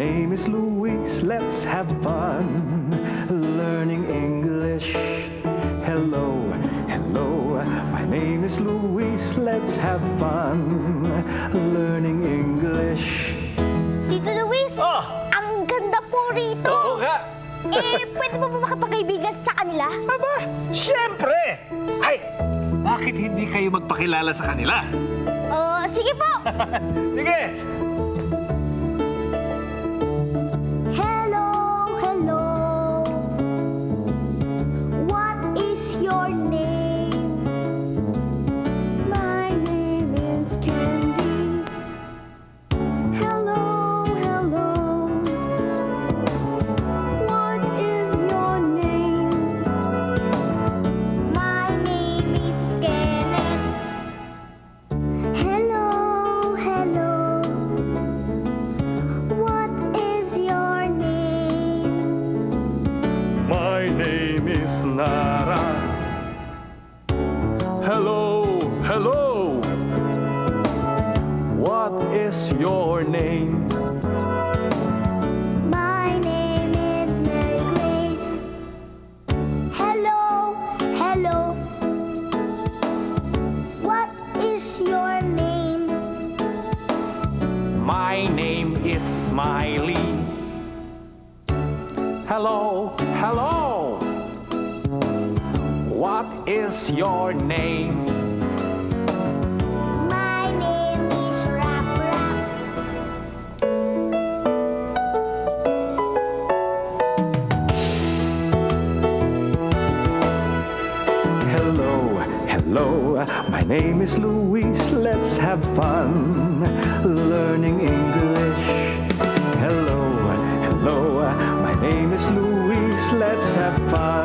name is Luis, let's have fun learning English. Hello, hello, my name is Luis, let's have fun learning English. Tito Luis, Oh! ang ganda po rito. Oo nga. Pwede po ba makapagkaibigan sa kanila? Aba, siyempre! Ay, bakit hindi kayo magpakilala sa kanila? Sige po. Sige! Hello, hello. What is your name? My name is Candy. Hello, hello. What is your name? My name is Kenneth. Hello, hello. What is your name? My name is Nara. Hello, hello. What is your name? My name is Mary Grace. Hello, hello. What is your name? My name is Smiley. Hello, hello. What is your name? My name is Rap Rap. Hello, hello. My name is Luis. Let's have fun learning English. Hello, hello. My name is Luis. Let's have fun